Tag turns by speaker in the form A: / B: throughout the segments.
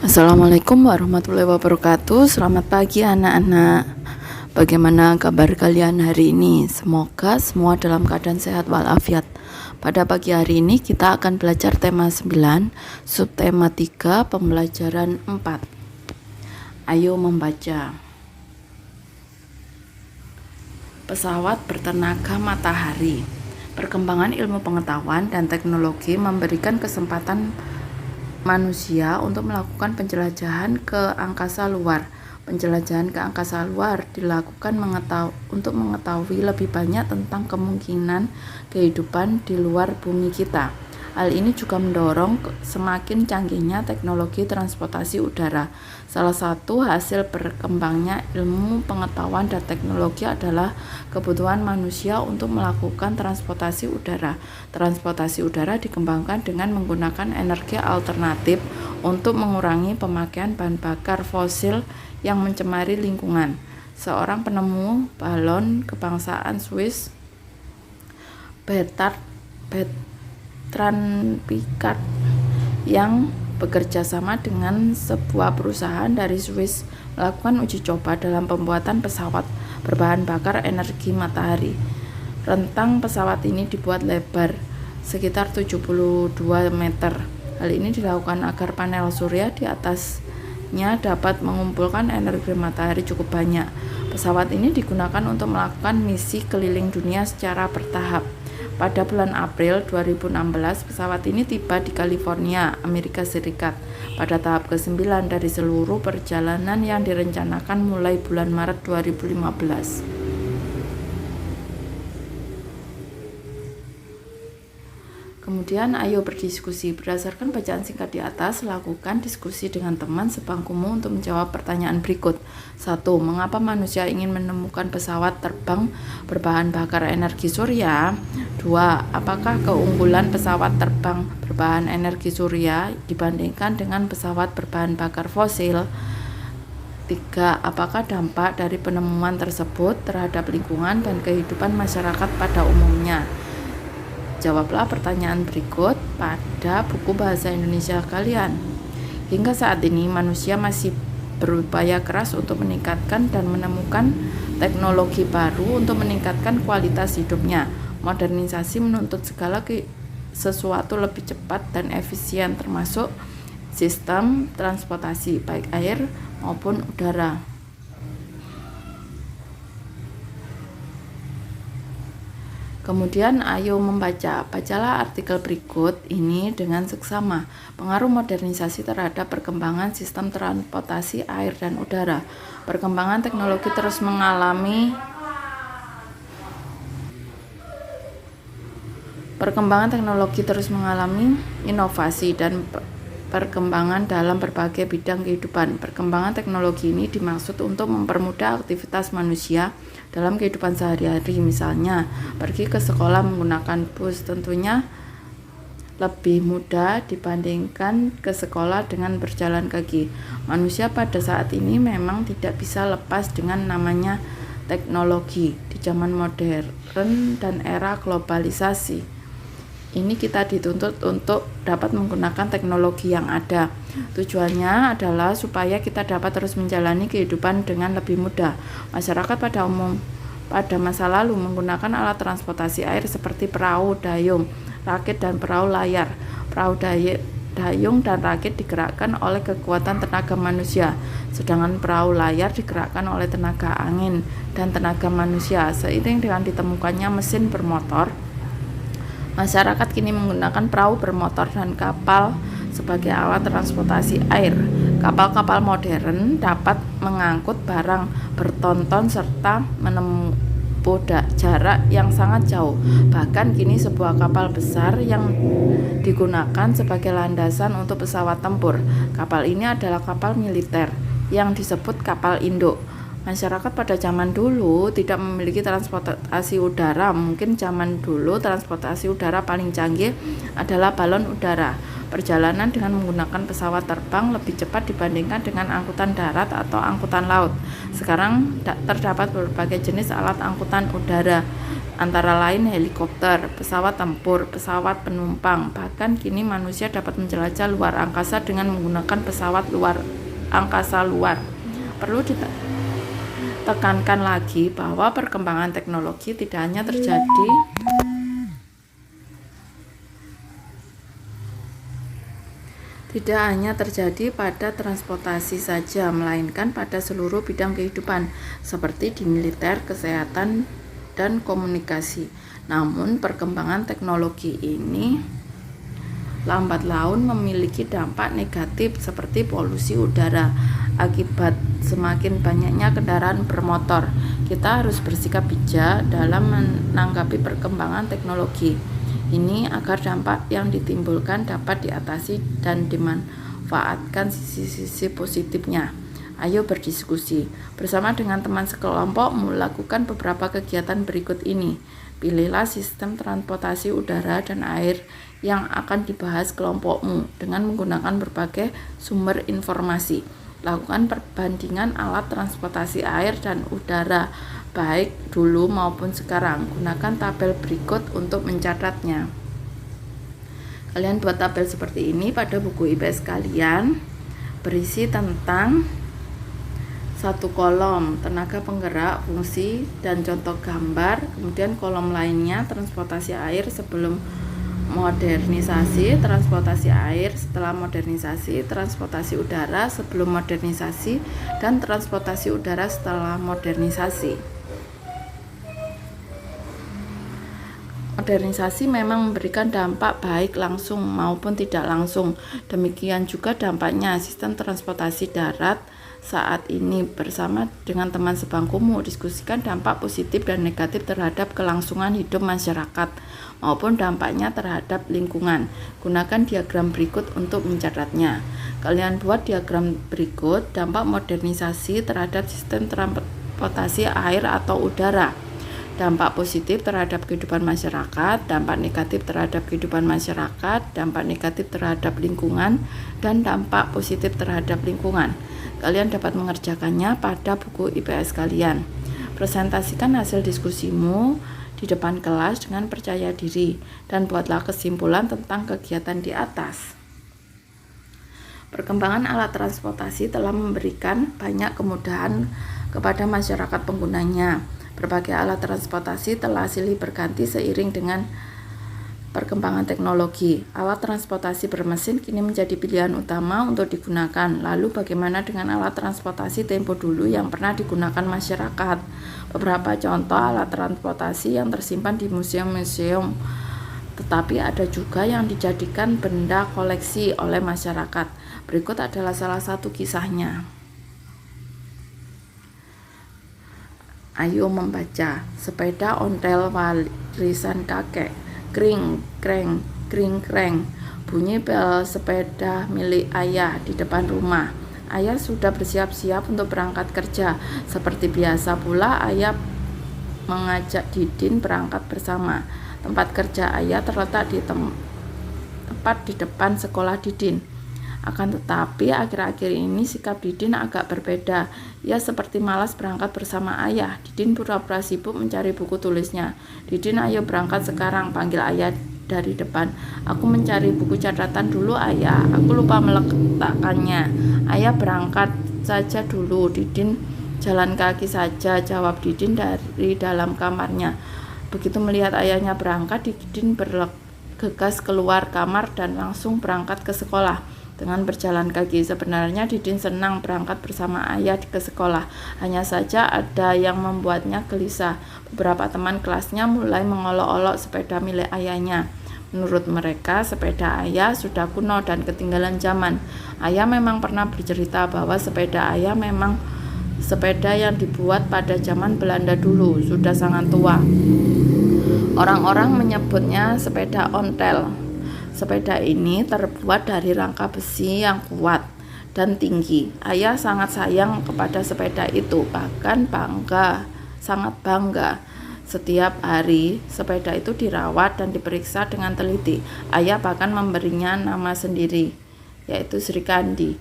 A: Assalamualaikum warahmatullahi wabarakatuh. Selamat pagi anak-anak. Bagaimana kabar kalian hari ini? Semoga semua dalam keadaan sehat walafiat. Pada pagi hari ini kita akan belajar tema 9, subtema 3, pembelajaran 4. Ayo membaca. Pesawat bertenaga matahari. Perkembangan ilmu pengetahuan dan teknologi memberikan kesempatan manusia untuk melakukan penjelajahan ke angkasa luar. Penjelajahan ke angkasa luar dilakukan untuk mengetahui lebih banyak tentang kemungkinan kehidupan di luar bumi kita. Hal ini juga mendorong semakin canggihnya teknologi transportasi udara. Salah satu hasil berkembangnya ilmu pengetahuan dan teknologi adalah kebutuhan manusia untuk melakukan transportasi udara. Transportasi udara dikembangkan dengan menggunakan energi alternatif untuk mengurangi pemakaian bahan bakar fosil yang mencemari lingkungan. Seorang penemu balon kebangsaan Swiss, Bertrand Piccard, yang bekerja sama dengan sebuah perusahaan dari Swiss, melakukan uji coba dalam pembuatan pesawat berbahan bakar energi matahari. Rentang pesawat ini dibuat lebar sekitar 72 meter. Hal ini dilakukan agar panel surya di atasnya dapat mengumpulkan energi matahari cukup banyak. Pesawat ini digunakan untuk melakukan misi keliling dunia secara bertahap. Pada bulan April 2016, pesawat ini tiba di California, Amerika Serikat, pada tahap ke-9 dari seluruh perjalanan yang direncanakan mulai bulan Maret 2015. Kemudian ayo berdiskusi. Berdasarkan bacaan singkat di atas, lakukan diskusi dengan teman sebangkumu untuk menjawab pertanyaan berikut. 1. Mengapa manusia ingin menemukan pesawat terbang berbahan bakar energi surya? 2. Apakah keunggulan pesawat terbang berbahan energi surya dibandingkan dengan pesawat berbahan bakar fosil? 3. Apakah dampak dari penemuan tersebut terhadap lingkungan dan kehidupan masyarakat pada umumnya? Jawablah pertanyaan berikut pada buku bahasa Indonesia kalian. Hingga saat ini manusia masih berupaya keras untuk meningkatkan dan menemukan teknologi baru untuk meningkatkan kualitas hidupnya. Modernisasi menuntut segala sesuatu lebih cepat dan efisien, termasuk sistem transportasi baik air maupun udara. Kemudian ayo membaca. Bacalah artikel berikut ini dengan seksama. Pengaruh modernisasi terhadap perkembangan sistem transportasi air dan udara. Perkembangan teknologi terus mengalami inovasi dan perkembangan dalam berbagai bidang kehidupan. Perkembangan teknologi ini dimaksud untuk mempermudah aktivitas manusia dalam kehidupan sehari-hari. Misalnya, pergi ke sekolah menggunakan bus tentunya lebih mudah dibandingkan ke sekolah dengan berjalan kaki. Manusia pada saat ini memang tidak bisa lepas dengan namanya teknologi di zaman modern dan era globalisasi. Ini kita dituntut untuk dapat menggunakan teknologi yang ada. Tujuannya adalah supaya kita dapat terus menjalani kehidupan dengan lebih mudah. Masyarakat pada masa lalu menggunakan alat transportasi air seperti perahu, dayung, rakit, dan perahu layar. Perahu dayung dan rakit digerakkan oleh kekuatan tenaga manusia, sedangkan perahu layar digerakkan oleh tenaga angin dan tenaga manusia. Seiring dengan ditemukannya mesin bermotor, masyarakat kini menggunakan perahu bermotor dan kapal sebagai alat transportasi air. Kapal-kapal modern dapat mengangkut barang bertonton serta menempuh jarak yang sangat jauh. Bahkan kini sebuah kapal besar yang digunakan sebagai landasan untuk pesawat tempur. Kapal ini adalah kapal militer yang disebut kapal induk. Masyarakat pada zaman dulu tidak memiliki transportasi udara. Mungkin zaman dulu transportasi udara paling canggih adalah balon udara. Perjalanan dengan menggunakan pesawat terbang lebih cepat dibandingkan dengan angkutan darat atau angkutan laut. Sekarang terdapat berbagai jenis alat angkutan udara. antara lain helikopter, pesawat tempur, pesawat penumpang. Bahkan kini manusia dapat menjelajah luar angkasa dengan menggunakan pesawat luar angkasa luar. Perlu ditekankan lagi bahwa perkembangan teknologi tidak hanya terjadi pada transportasi saja, melainkan pada seluruh bidang kehidupan, seperti di militer, kesehatan, dan komunikasi. Namun, perkembangan teknologi ini lambat laun memiliki dampak negatif seperti polusi udara. Akibat semakin banyaknya kendaraan bermotor, kita harus bersikap bijak dalam menanggapi perkembangan teknologi ini agar dampak yang ditimbulkan dapat diatasi dan dimanfaatkan sisi-sisi positifnya. Ayo berdiskusi bersama dengan teman sekelompokmu, lakukan beberapa kegiatan berikut ini. Pilihlah sistem transportasi udara dan air yang akan dibahas kelompokmu dengan menggunakan berbagai sumber informasi. Lakukan perbandingan alat transportasi air dan udara, baik dulu maupun sekarang. Gunakan tabel berikut untuk mencatatnya. Kalian buat tabel seperti ini pada buku IPS kalian, berisi tentang satu kolom tenaga penggerak, fungsi, dan contoh gambar. Kemudian kolom lainnya transportasi air sebelum modernisasi, transportasi air setelah modernisasi, transportasi udara sebelum modernisasi, dan transportasi udara setelah modernisasi. Modernisasi memang memberikan dampak baik langsung maupun tidak langsung. Demikian juga dampaknya sistem transportasi darat saat ini. Bersama dengan teman sebangkumu, diskusikan dampak positif dan negatif terhadap kelangsungan hidup masyarakat maupun dampaknya terhadap lingkungan. Gunakan diagram berikut untuk mencatatnya. Kalian buat diagram berikut dampak modernisasi terhadap sistem transportasi air atau udara. Dampak positif terhadap kehidupan masyarakat, dampak negatif terhadap kehidupan masyarakat, dampak negatif terhadap lingkungan, dan dampak positif terhadap lingkungan. Kalian dapat mengerjakannya pada buku IPS kalian. Presentasikan hasil diskusimu di depan kelas dengan percaya diri dan buatlah kesimpulan tentang kegiatan di atas. Perkembangan alat transportasi telah memberikan banyak kemudahan kepada masyarakat penggunanya. Berbagai alat transportasi telah silih berganti seiring dengan perkembangan teknologi. Alat transportasi bermesin kini menjadi pilihan utama untuk digunakan. Lalu bagaimana dengan alat transportasi tempo dulu yang pernah digunakan masyarakat? Beberapa contoh alat transportasi yang tersimpan di museum-museum, tetapi ada juga yang dijadikan benda koleksi oleh masyarakat. Berikut adalah salah satu kisahnya. Ayo membaca. Sepeda ontel warisan kakek. Kring, kreng, kring, kreng. Bunyi bel sepeda milik ayah di depan rumah. Ayah sudah bersiap-siap untuk berangkat kerja. Seperti biasa pula, ayah mengajak Didin berangkat bersama. Tempat kerja ayah terletak di tepat di depan sekolah Didin. Akan tetapi akhir-akhir ini sikap Didin agak berbeda. Ia seperti malas berangkat bersama ayah. Didin pura-pura sibuk mencari buku tulisnya. Didin, ayo berangkat sekarang, panggil ayah dari depan. Aku mencari buku catatan dulu ayah. Aku lupa meletakkannya. Ayah berangkat saja dulu. Didin jalan kaki saja, jawab Didin dari dalam kamarnya. Begitu melihat ayahnya berangkat, Didin bergegas keluar kamar dan langsung berangkat ke sekolah. Dengan berjalan kaki, sebenarnya Didin senang berangkat bersama ayah ke sekolah. Hanya saja ada yang membuatnya gelisah. Beberapa teman kelasnya mulai mengolok-olok sepeda milik ayahnya. Menurut mereka, sepeda ayah sudah kuno dan ketinggalan zaman. Ayah memang pernah bercerita bahwa sepeda ayah memang sepeda yang dibuat pada zaman Belanda dulu, sudah sangat tua. Orang-orang menyebutnya sepeda ontel. Sepeda ini terbuat dari rangka besi yang kuat dan tinggi. Ayah sangat sayang kepada sepeda itu, bahkan sangat bangga. Setiap hari sepeda itu dirawat dan diperiksa dengan teliti. Ayah bahkan memberinya nama sendiri, yaitu Sri Kandi.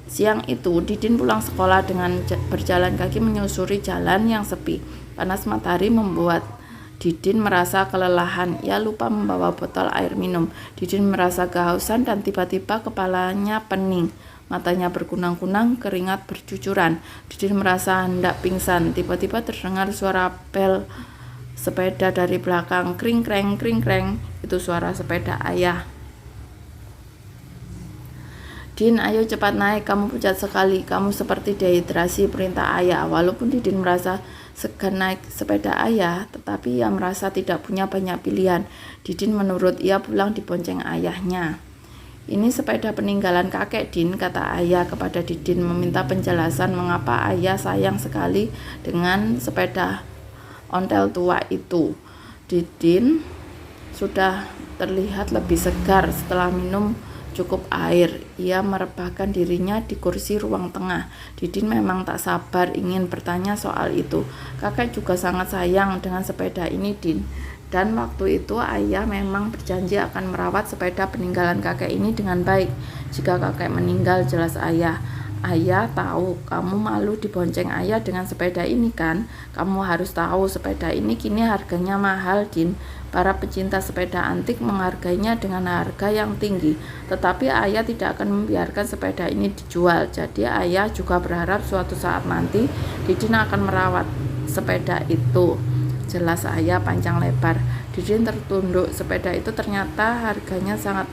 A: Siang itu Didin pulang sekolah dengan berjalan kaki menyusuri jalan yang sepi. Panas matahari membuat Didin merasa kelelahan. Ia lupa membawa botol air minum. Didin merasa kehausan dan tiba-tiba kepalanya pening. Matanya berkunang-kunang, keringat bercucuran. Didin merasa hendak pingsan. Tiba-tiba terdengar suara bel sepeda dari belakang. Kring kreng, kring kreng. Itu suara sepeda ayah. Din, ayo cepat naik, kamu pucat sekali, kamu seperti dehidrasi, perintah ayah. Walaupun Didin merasa segan naik sepeda ayah, tetapi ia merasa tidak punya banyak pilihan. Didin menurut, ia pulang dibonceng ayahnya. Ini sepeda peninggalan kakek, Din, kata ayah kepada Didin, meminta penjelasan mengapa ayah sayang sekali dengan sepeda ontel tua itu. Didin sudah terlihat lebih segar setelah minum cukup air. Ia merebahkan dirinya di kursi ruang tengah. Didin memang tak sabar ingin bertanya soal itu. Kakek juga sangat sayang dengan sepeda ini, Din. Dan waktu itu ayah memang berjanji akan merawat sepeda peninggalan kakek ini dengan baik. Jika kakek meninggal, jelas ayah. Ayah tahu kamu malu dibonceng ayah dengan sepeda ini kan? Kamu harus tahu sepeda ini kini harganya mahal, Din. Para pecinta sepeda antik menghargainya dengan harga yang tinggi. Tetapi ayah tidak akan membiarkan sepeda ini dijual. Jadi ayah juga berharap suatu saat nanti Didin akan merawat sepeda itu. Jelas ayah panjang lebar. Didin tertunduk. Sepeda itu ternyata harganya sangat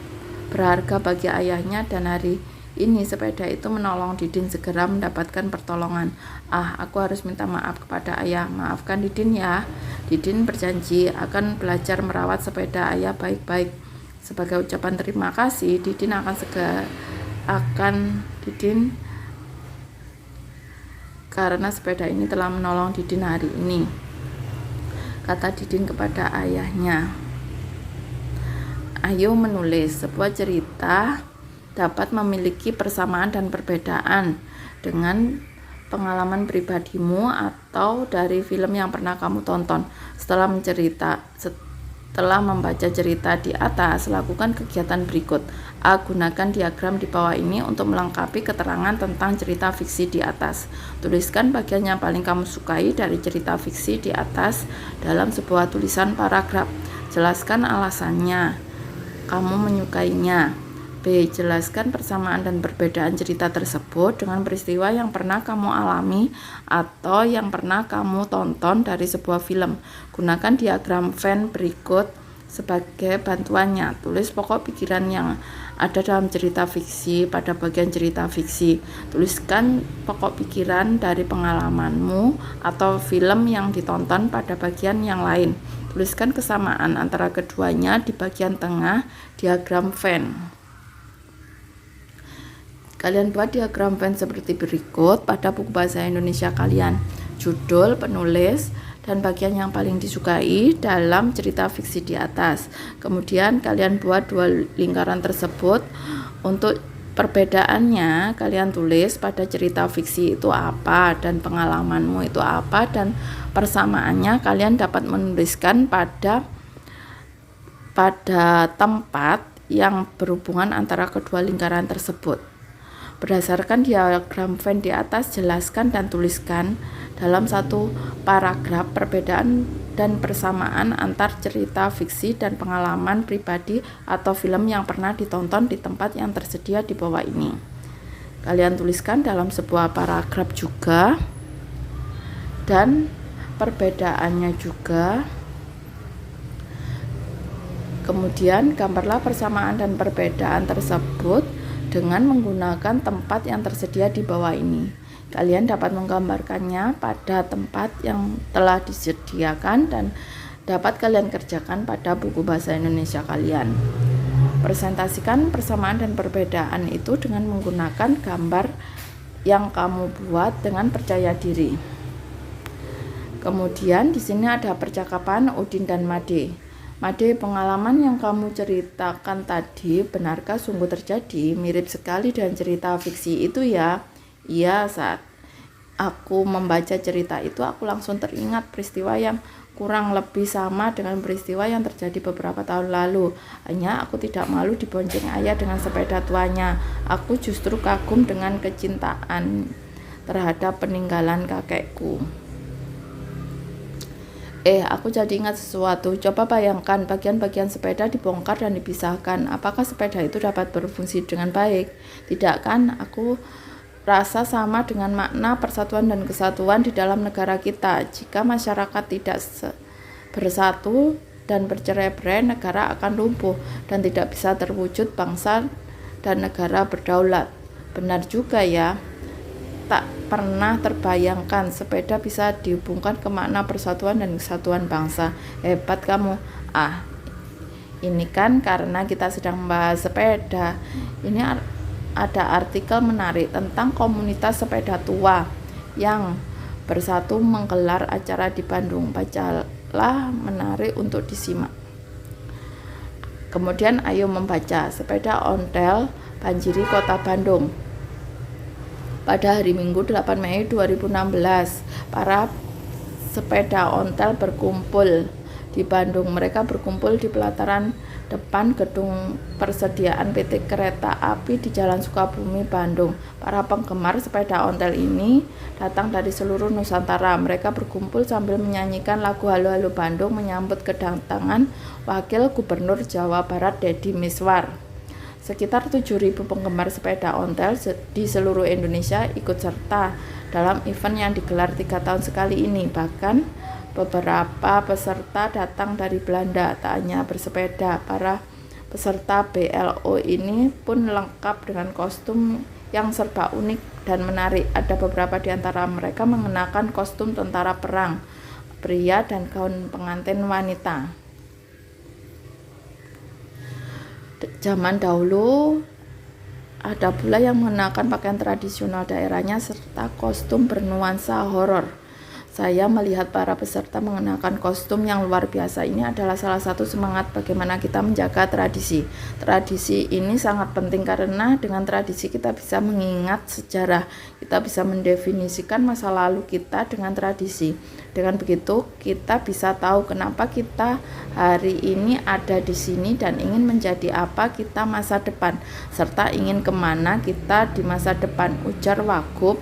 A: berharga bagi ayahnya dan hari ini sepeda itu menolong Didin segera mendapatkan pertolongan. Aku harus minta maaf kepada ayah. Maafkan Didin ya. Didin berjanji akan belajar merawat sepeda ayah baik-baik. Sebagai ucapan terima kasih, Didin karena sepeda ini telah menolong Didin hari ini, kata Didin kepada ayahnya. Ayo menulis. Sebuah cerita dapat memiliki persamaan dan perbedaan dengan pengalaman pribadimu atau dari film yang pernah kamu tonton. Setelah membaca cerita di atas, lakukan kegiatan berikut. Gunakan diagram di bawah ini untuk melengkapi keterangan tentang cerita fiksi di atas. Tuliskan bagian yang paling kamu sukai dari cerita fiksi di atas dalam sebuah tulisan paragraf. Jelaskan alasannya kamu menyukainya. B. Jelaskan persamaan dan perbedaan cerita tersebut dengan peristiwa yang pernah kamu alami atau yang pernah kamu tonton dari sebuah film. Gunakan diagram Venn berikut sebagai bantuannya. Tulis pokok pikiran yang ada dalam cerita fiksi pada bagian cerita fiksi. Tuliskan pokok pikiran dari pengalamanmu atau film yang ditonton pada bagian yang lain. Tuliskan kesamaan antara keduanya di bagian tengah diagram Venn. Kalian buat diagram Venn seperti berikut pada buku bahasa Indonesia kalian. Judul, penulis, dan bagian yang paling disukai dalam cerita fiksi di atas. Kemudian kalian buat dua lingkaran tersebut. Untuk perbedaannya kalian tulis pada cerita fiksi itu apa dan pengalamanmu itu apa, dan persamaannya kalian dapat menuliskan pada tempat yang berhubungan antara kedua lingkaran tersebut. Berdasarkan diagram Venn di atas, jelaskan dan tuliskan dalam satu paragraf perbedaan dan persamaan antar cerita fiksi dan pengalaman pribadi atau film yang pernah ditonton di tempat yang tersedia di bawah ini. Kalian tuliskan dalam sebuah paragraf juga, dan perbedaannya juga. Kemudian gambarlah persamaan dan perbedaan tersebut dengan menggunakan tempat yang tersedia di bawah ini. Kalian dapat menggambarkannya pada tempat yang telah disediakan dan dapat kalian kerjakan pada buku bahasa Indonesia kalian. Presentasikan persamaan dan perbedaan itu dengan menggunakan gambar yang kamu buat dengan percaya diri. Kemudian di sini ada percakapan Udin dan Made. Made, pengalaman yang kamu ceritakan tadi benarkah sungguh terjadi? Mirip sekali dengan cerita fiksi itu ya. Iya, saat aku membaca cerita itu aku langsung teringat peristiwa yang kurang lebih sama dengan peristiwa yang terjadi beberapa tahun lalu. Hanya aku tidak malu dibonceng ayah dengan sepeda tuanya. Aku justru kagum dengan kecintaan terhadap peninggalan kakekku. Aku jadi ingat sesuatu. Coba bayangkan bagian-bagian sepeda dibongkar dan dipisahkan. Apakah sepeda itu dapat berfungsi dengan baik? Tidak kan? Aku rasa sama dengan makna persatuan dan kesatuan di dalam negara kita. Jika masyarakat tidak bersatu dan bercerai-berai, negara akan lumpuh dan tidak bisa terwujud bangsa dan negara berdaulat. Benar juga ya. Tak pernah terbayangkan sepeda bisa dihubungkan ke makna persatuan dan kesatuan bangsa. Hebat kamu. Ini kan karena kita sedang membahas sepeda. Ini ada artikel menarik tentang komunitas sepeda tua yang bersatu menggelar acara di Bandung. Bacalah, menarik untuk disimak. Kemudian ayo membaca. Sepeda ontel banjiri Kota Bandung. Pada hari Minggu 8 Mei 2016, para sepeda ontel berkumpul di Bandung. Mereka berkumpul di pelataran depan gedung persediaan PT Kereta Api di Jalan Sukabumi, Bandung. Para penggemar sepeda ontel ini datang dari seluruh Nusantara. Mereka berkumpul sambil menyanyikan lagu Halo Halo Bandung menyambut kedatangan Wakil Gubernur Jawa Barat Deddy Miswar. Sekitar 7.000 penggemar sepeda ontel di seluruh Indonesia ikut serta dalam event yang digelar 3 tahun sekali ini. Bahkan beberapa peserta datang dari Belanda, tak hanya bersepeda. Para peserta BLO ini pun lengkap dengan kostum yang serba unik dan menarik. Ada beberapa di antara mereka mengenakan kostum tentara perang pria dan gaun pengantin wanita. Zaman dahulu ada pula yang mengenakan pakaian tradisional daerahnya serta kostum bernuansa horor. Saya melihat para peserta mengenakan kostum yang luar biasa. Ini adalah salah satu semangat bagaimana kita menjaga tradisi. Tradisi ini sangat penting karena dengan tradisi kita bisa mengingat sejarah. Kita bisa mendefinisikan masa lalu kita dengan tradisi. Dengan begitu kita bisa tahu kenapa kita hari ini ada di sini dan ingin menjadi apa kita masa depan, serta ingin kemana kita di masa depan, ujar Wagub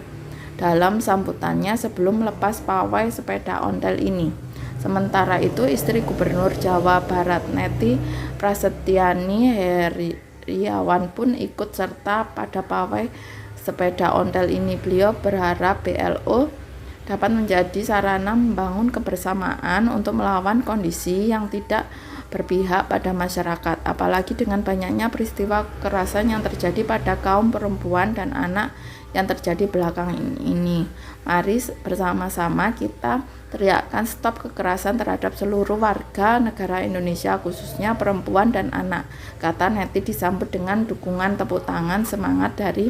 A: dalam sambutannya sebelum melepas pawai sepeda ontel ini. Sementara itu, istri Gubernur Jawa Barat Neti Prasetyani Heriawan pun ikut serta pada pawai sepeda ontel ini. Beliau berharap BLO dapat menjadi sarana membangun kebersamaan untuk melawan kondisi yang tidak berpihak pada masyarakat, apalagi dengan banyaknya peristiwa kekerasan yang terjadi pada kaum perempuan dan anak yang terjadi belakangan ini. Mari bersama-sama kita teriakkan stop kekerasan terhadap seluruh warga negara Indonesia, khususnya perempuan dan anak, kata Neti disambut dengan dukungan tepuk tangan semangat dari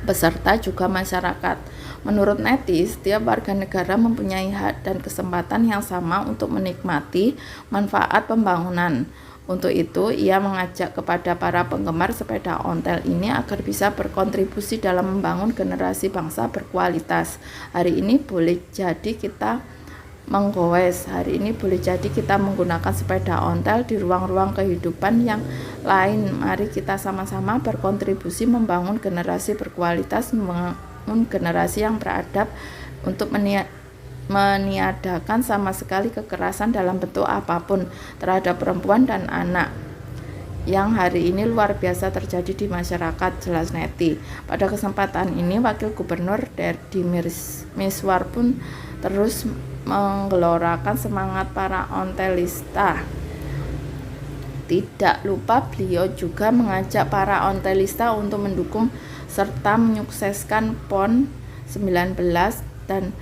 A: peserta juga masyarakat. Menurut Neti, setiap warga negara mempunyai hak dan kesempatan yang sama untuk menikmati manfaat pembangunan. Untuk itu, ia mengajak kepada para penggemar sepeda ontel ini agar bisa berkontribusi dalam membangun generasi bangsa berkualitas. Hari ini boleh jadi kita menggoes, hari ini boleh jadi kita menggunakan sepeda ontel di ruang-ruang kehidupan yang lain. Mari kita sama-sama berkontribusi membangun generasi berkualitas, membangun generasi yang beradab untuk meniadakan sama sekali kekerasan dalam bentuk apapun terhadap perempuan dan anak yang hari ini luar biasa terjadi di masyarakat, jelas Neti. Pada kesempatan ini, Wakil Gubernur Deddy Miswar pun terus menggelorakan semangat para ontelista. Tidak lupa beliau juga mengajak para ontelista untuk mendukung serta menyukseskan PON 19 dan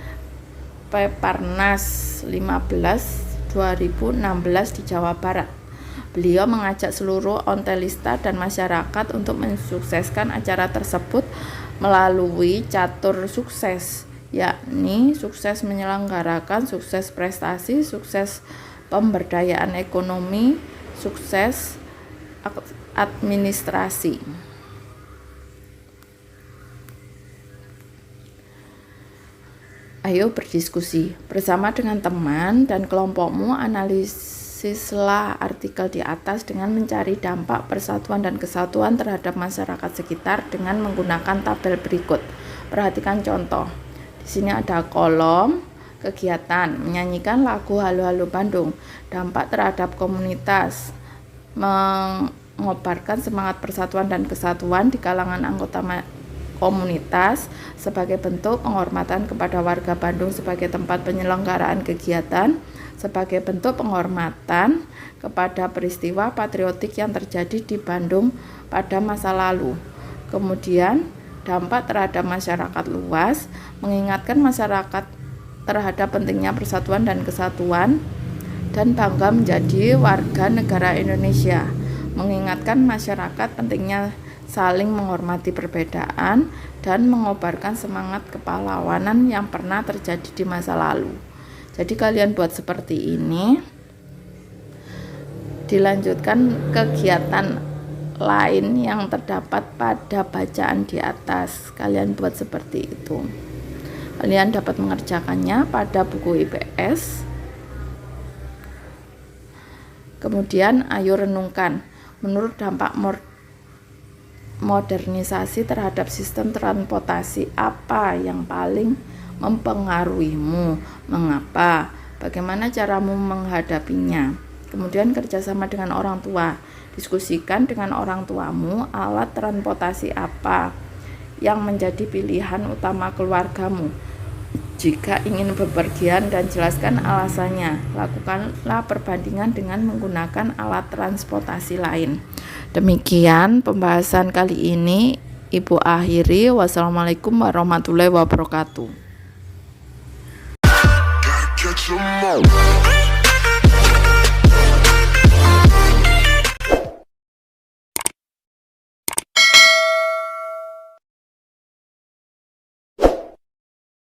A: Peparnas 15 2016 di Jawa Barat. Beliau mengajak seluruh ontelista dan masyarakat untuk mensukseskan acara tersebut melalui catur sukses, yakni sukses menyelenggarakan, sukses prestasi, sukses pemberdayaan ekonomi, sukses administrasi. Ayo berdiskusi bersama dengan teman dan kelompokmu, analisislah artikel di atas dengan mencari dampak persatuan dan kesatuan terhadap masyarakat sekitar dengan menggunakan tabel berikut. Perhatikan contoh. Di sini ada kolom Kegiatan menyanyikan lagu Halo Halo Bandung, dampak terhadap komunitas, mengobarkan semangat persatuan dan kesatuan di kalangan anggota komunitas sebagai bentuk penghormatan kepada warga Bandung sebagai tempat penyelenggaraan kegiatan, sebagai bentuk penghormatan kepada peristiwa patriotik yang terjadi di Bandung pada masa lalu. Kemudian, dampak terhadap masyarakat luas, mengingatkan masyarakat terhadap pentingnya persatuan dan kesatuan dan bangga menjadi warga negara Indonesia, mengingatkan masyarakat pentingnya saling menghormati perbedaan dan mengobarkan semangat kepahlawanan yang pernah terjadi di masa lalu. Jadi kalian buat seperti ini, dilanjutkan kegiatan lain yang terdapat pada bacaan di atas. Kalian buat seperti itu. Kalian dapat mengerjakannya pada buku IPS. Kemudian ayo renungkan, menurut dampak modernisasi terhadap sistem transportasi apa yang paling mempengaruhimu, mengapa, bagaimana caramu menghadapinya. Kemudian kerjasama dengan orang tua, diskusikan dengan orang tuamu alat transportasi apa yang menjadi pilihan utama keluargamu. Jika ingin bepergian dan jelaskan alasannya, lakukanlah perbandingan dengan menggunakan alat transportasi lain. Demikian pembahasan kali ini, Ibu akhiri. Wassalamualaikum warahmatullahi wabarakatuh.